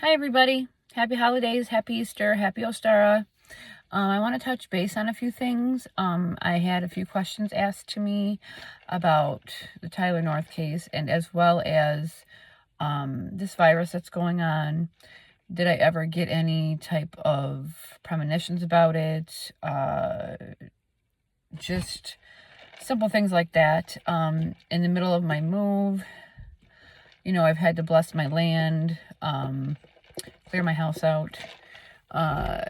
Hi, everybody. Happy holidays, happy Easter, happy Ostara. I want to touch base on a few things. I had a few questions asked to me about the Tyler North case and as well as this virus that's going on. Did I ever get any type of premonitions about it? Just simple things like that. In the middle of my move, I've had to bless my land, clear my house out,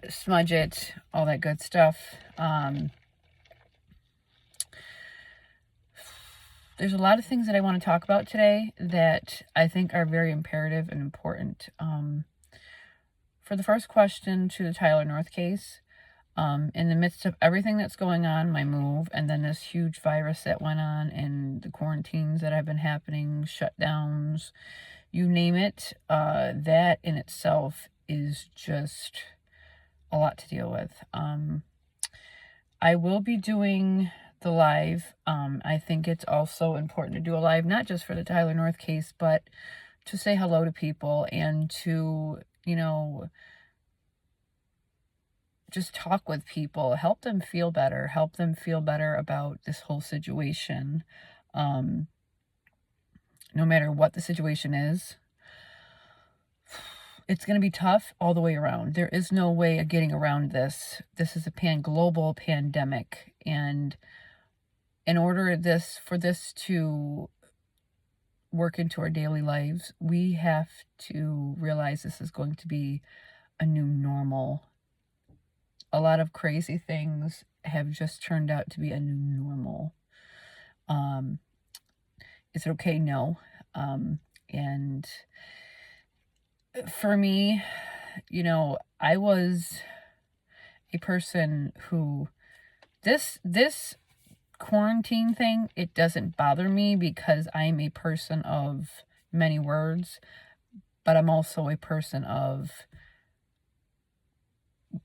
smudge it, all that good stuff. There's a lot of things that I want to talk about today that I think are very imperative and important. For the first question to the Tyler North case, in the midst of everything that's going on, my move, and then this huge virus that went on, and the quarantines that have been happening, shutdowns, you name it, that in itself is just a lot to deal with. I will be doing the live. I think it's also important to do a live, not just for the Tyler North case, but to say hello to people and to, just talk with people, help them feel better about this whole situation. No matter what the situation is, it's going to be tough all the way around. There is no way of getting around this. This is a global pandemic. And in order for this to work into our daily lives, we have to realize this is going to be a new normal. A lot of crazy things have just turned out to be a new normal. Is it okay? No. And for me, I was a person who this quarantine thing, it doesn't bother me because I'm a person of many words, but I'm also a person of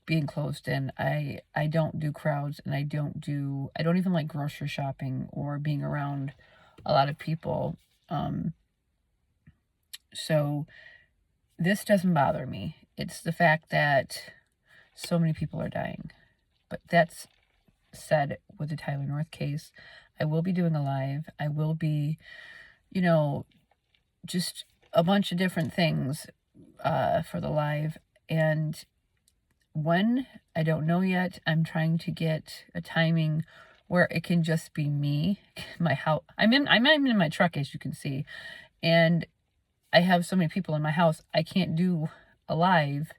being closed in. I don't do crowds, and I don't even like grocery shopping or being around a lot of people. So this doesn't bother me. It's the fact that so many people are dying. But that's said, with the Tyler North case, I will be doing a live. I will be, just a bunch of different things for the live. And when, I don't know yet. I'm trying to get a timing where it can just be me, my house. I'm in my truck, as you can see, and I have so many people in my house. I can't do a live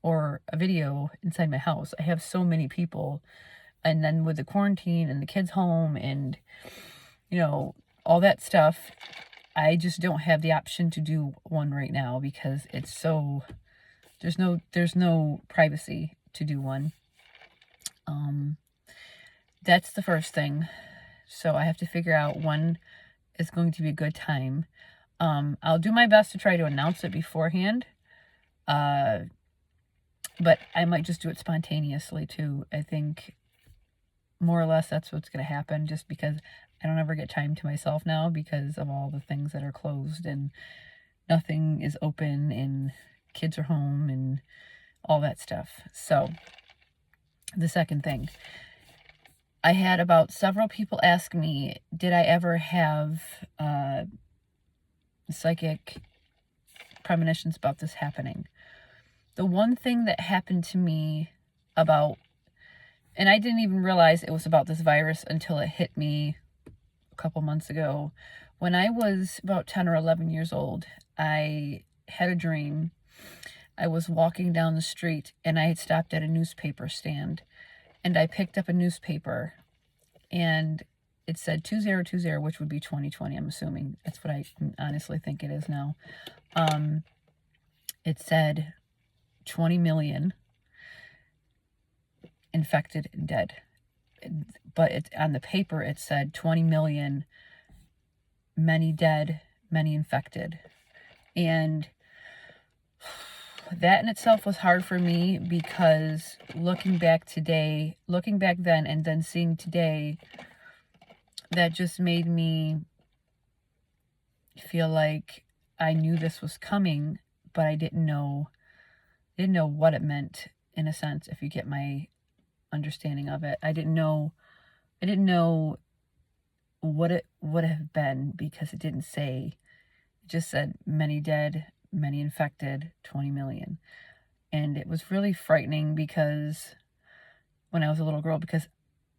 or a video inside my house. I have so many people, and then with the quarantine and the kids home and all that stuff, I just don't have the option to do one right now because it's so there's no privacy to do one. That's the first thing. So I have to figure out when is going to be a good time. I'll do my best to try to announce it beforehand. But I might just do it spontaneously too. I think more or less that's what's going to happen, just because I don't ever get time to myself now because of all the things that are closed and nothing is open and kids are home and all that stuff. So the second thing, I had about several people ask me, did I ever have psychic premonitions about this happening? The one thing that happened to me and I didn't even realize it was about this virus until it hit me a couple months ago. When I was about 10 or 11 years old, I had a dream. I was walking down the street and I had stopped at a newspaper stand, and I picked up a newspaper and it said 2020, which would be 2020. I'm assuming that's what I honestly think it is now. It said 20 million infected and dead, but on the paper it said 20 million, many dead, many infected. And that in itself was hard for me because looking back then and then seeing today, that just made me feel like I knew this was coming, but I didn't know what it meant, in a sense, if you get my understanding of it. I didn't know what it would have been, because it didn't say. It just said many dead, many infected, 20 million. And it was really frightening, because when I was a little girl, because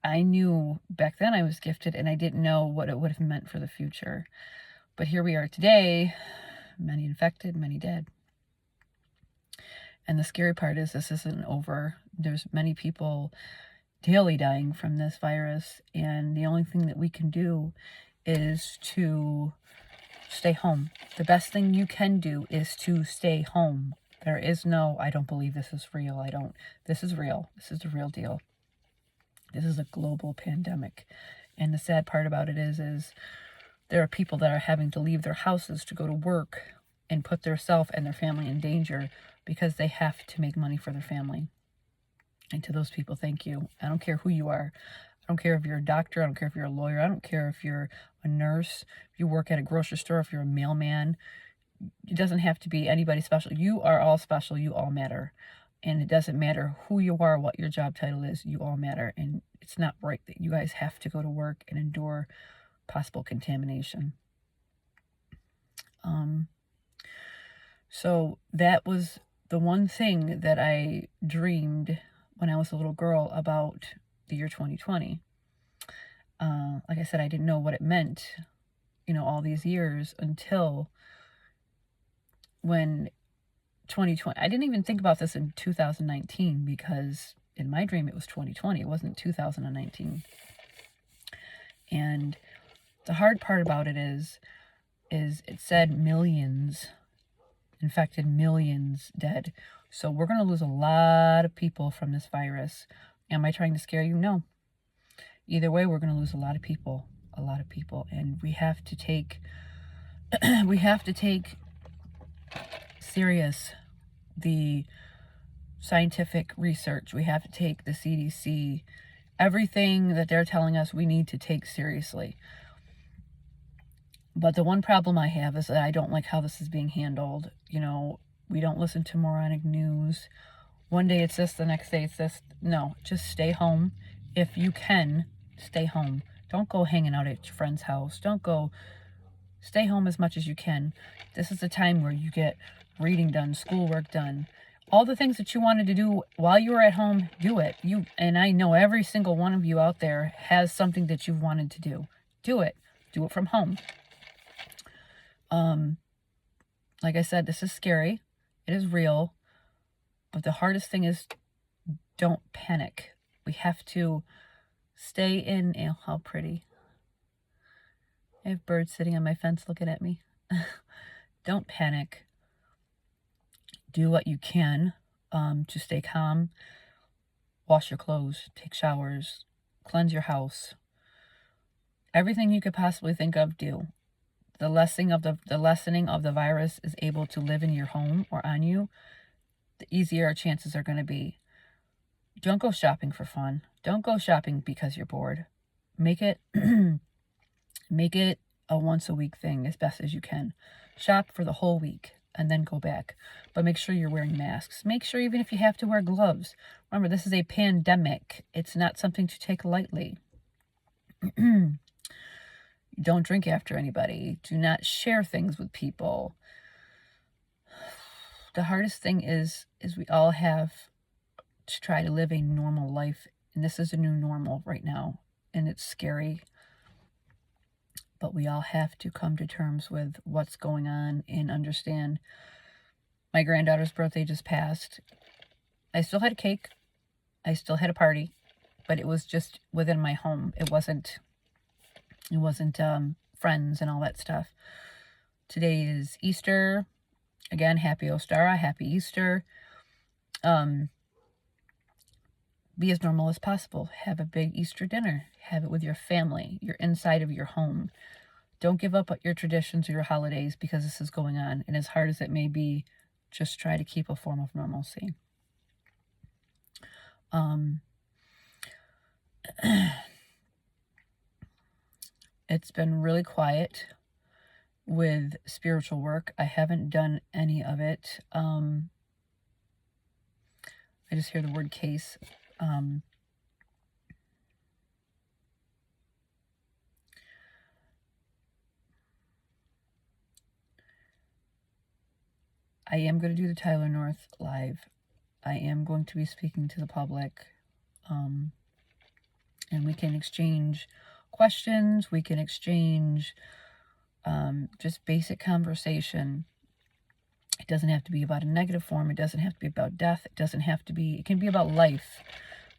I knew back then I was gifted, and I didn't know what it would have meant for the future. But here we are today, many infected, many dead. And the scary part is this isn't over. There's many people daily dying from this virus, and the only thing that we can do is to stay home. The best thing you can do is to stay home. There is no, I don't believe this is real. This is real. This is the real deal. This is a global pandemic. And the sad part about it is there are people that are having to leave their houses to go to work and put themselves and their family in danger because they have to make money for their family. And to those people, thank you. I don't care who you are. I don't care if you're a doctor. I don't care if you're a lawyer. I don't care if you're a nurse, if you work at a grocery store, if you're a mailman. It doesn't have to be anybody special. You are all special. You all matter. And it doesn't matter who you are, what your job title is. You all matter. And it's not right that you guys have to go to work and endure possible contamination. So that was the one thing that I dreamed when I was a little girl about the year 2020. Like I said, I didn't know what it meant, all these years, until when 2020, I didn't even think about this in 2019, because in my dream it was 2020. It wasn't 2019. And the hard part about it is it said millions infected, millions dead. So we're going to lose a lot of people from this virus. Am I trying to scare you? No. Either way, we're going to lose a lot of people, and we have to take serious the scientific research. We have to take the CDC, everything that they're telling us we need to take seriously. But the one problem I have is that I don't like how this is being handled. We don't listen to moronic news. One day it's this, the next day it's this. No, just stay home. If you can, stay home. Don't go hanging out at your friend's house. Stay home as much as you can. This is the time where you get reading done, schoolwork done. All the things that you wanted to do while you were at home, do it. And I know every single one of you out there has something that you've wanted to do. Do it. Do it from home. Like I said, this is scary. It is real. But the hardest thing is, don't panic. We have to stay in. Oh, how pretty. I have birds sitting on my fence looking at me. Don't panic. Do what you can to stay calm. Wash your clothes. Take showers. Cleanse your house. Everything you could possibly think of, do. The lessening of the virus is able to live in your home or on you, the easier our chances are going to be. Don't go shopping for fun. Don't go shopping because you're bored. Make it a once a week thing as best as you can. Shop for the whole week and then go back. But make sure you're wearing masks. Make sure even if you have to wear gloves. Remember, this is a pandemic. It's not something to take lightly. Don't drink after anybody. Do not share things with people. The hardest thing is we all have to try to live a normal life. And this is a new normal right now. And it's scary. But we all have to come to terms with what's going on and understand. My granddaughter's birthday just passed. I still had a cake. I still had a party. But it was just within my home. It wasn't friends and all that stuff. Today is Easter. Again, happy Ostara, happy Easter. Be as normal as possible. Have a big Easter dinner. Have it with your family. You're inside of your home. Don't give up your traditions or your holidays because this is going on. And as hard as it may be, just try to keep a form of normalcy. It's been really quiet with spiritual work. I haven't done any of it. I just hear the word case. I am going to do the Tyler North live. I am going to be speaking to the public. And we can exchange questions. We can exchange just basic conversation. It doesn't have to be about a negative form. It doesn't have to be about death. It doesn't have to be, it can be about life.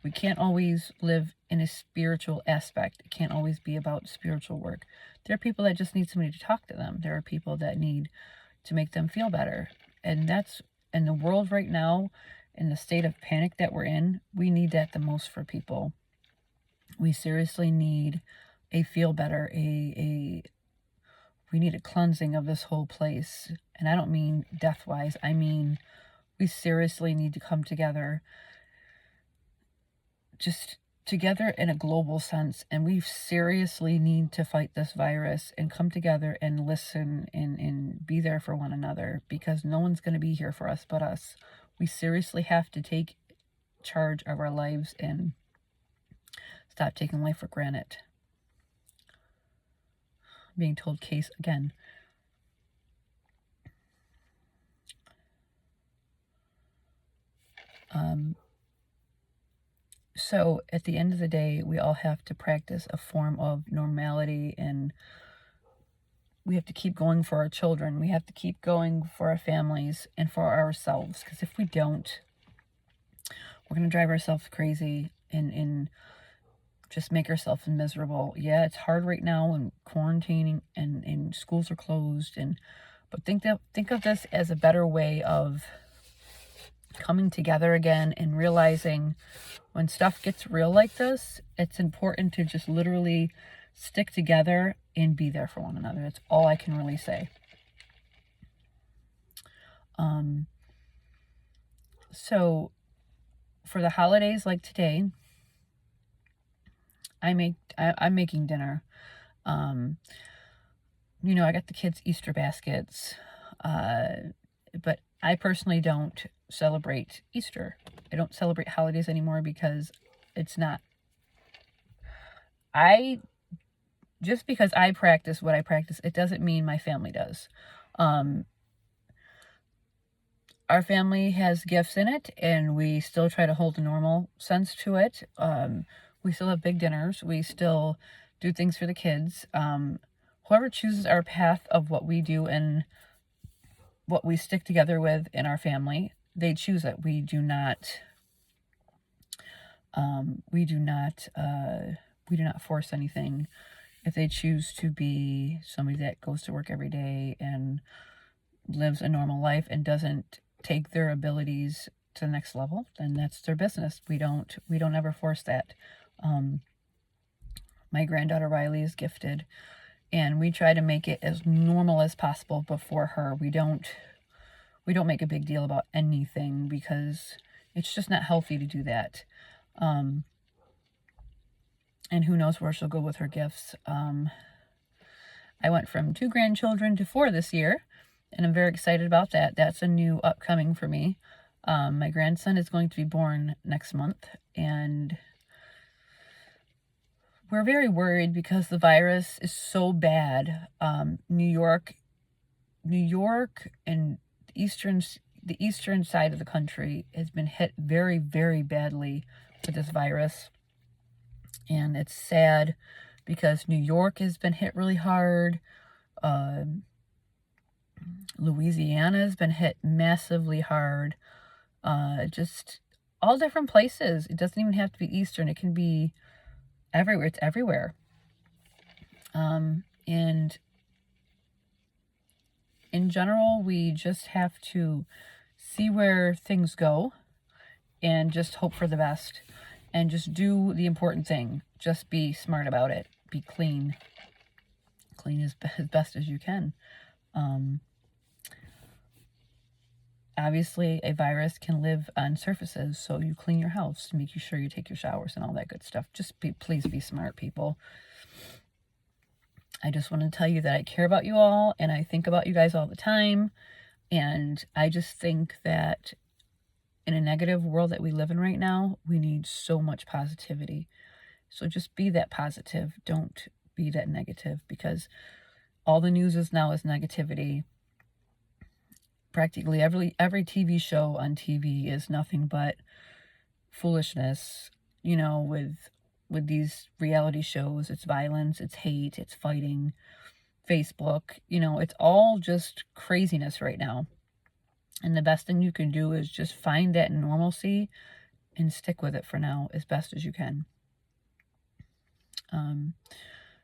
We can't always live in a spiritual aspect. It can't always be about spiritual work. There are people that just need somebody to talk to them. There are people that need to make them feel better. And that's, in the world right now, in the state of panic that we're in, we need that the most for people. We seriously need a feel better, we need a cleansing of this whole place. And I don't mean death-wise. I mean, we seriously need to come together, just together in a global sense. And we seriously need to fight this virus and come together and listen and be there for one another, because no one's going to be here for us but us. We seriously have to take charge of our lives and stop taking life for granted. Being told case again. So at the end of the day, we all have to practice a form of normality, and we have to keep going for our children. We have to keep going for our families and for ourselves, because if we don't, we're going to drive ourselves crazy and just make ourselves miserable. Yeah, it's hard right now and quarantining and schools are closed, but think of this as a better way of coming together again and realizing when stuff gets real like this, it's important to just literally stick together and be there for one another. That's all I can really say. So for the holidays like today, I'm making dinner. You know, I got the kids' Easter baskets, but I personally don't celebrate Easter. I don't celebrate holidays anymore because it's not. Just because I practice what I practice, it doesn't mean my family does. Our family has gifts in it, and we still try to hold a normal sense to it. We still have big dinners. We still do things for the kids. Whoever chooses our path of what we do and what we stick together with in our family, they choose it. We do not force anything. If they choose to be somebody that goes to work every day and lives a normal life and doesn't take their abilities to the next level, then that's their business. We don't ever force that. My granddaughter Riley is gifted, and we try to make it as normal as possible before her. We don't make a big deal about anything because it's just not healthy to do that. And who knows where she'll go with her gifts. I went from 2 grandchildren to 4 this year, and I'm very excited about that. That's a new upcoming for me. My grandson is going to be born next month, and we're very worried because the virus is so bad. New York and the eastern side of the country has been hit very, very badly with this virus. And it's sad because New York has been hit really hard. Louisiana has been hit massively hard. Just all different places. It doesn't even have to be Eastern. It can be everywhere. It's everywhere. And in general, we just have to see where things go and just hope for the best and just do the important thing. Just be smart about it. Be clean. Clean as best as you can. Obviously, a virus can live on surfaces, so you clean your house, make sure you take your showers and all that good stuff. Just please be smart, people. I just want to tell you that I care about you all, and I think about you guys all the time. And I just think that in a negative world that we live in right now, we need so much positivity. So just be that positive. Don't be that negative, because all the news is now is negativity. Practically every TV show on TV is nothing but foolishness, you know, with these reality shows. It's violence, it's hate, it's fighting. Facebook, you know, it's all just craziness right now. And the best thing you can do is just find that normalcy and stick with it for now as best as you can.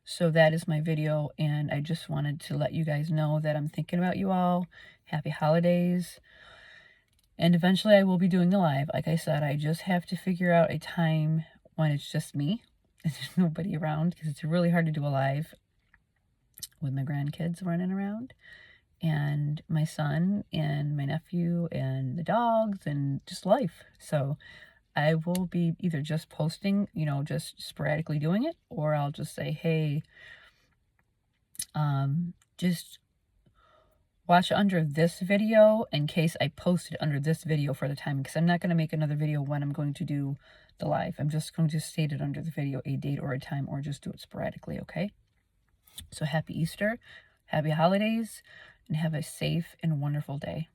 So that is my video, and I just wanted to let you guys know that I'm thinking about you all. Happy holidays. And eventually I will be doing a live. Like I said, I just have to figure out a time when it's just me and there's nobody around, because it's really hard to do a live with my grandkids running around and my son and my nephew and the dogs and just life. So I will be either just posting, you know, just sporadically doing it, or I'll just say, hey, just watch under this video in case I post it under this video for the time, because I'm not going to make another video when I'm going to do the live. I'm just going to state it under the video, a date or a time, or just do it sporadically, okay? So happy Easter, happy holidays, and have a safe and wonderful day.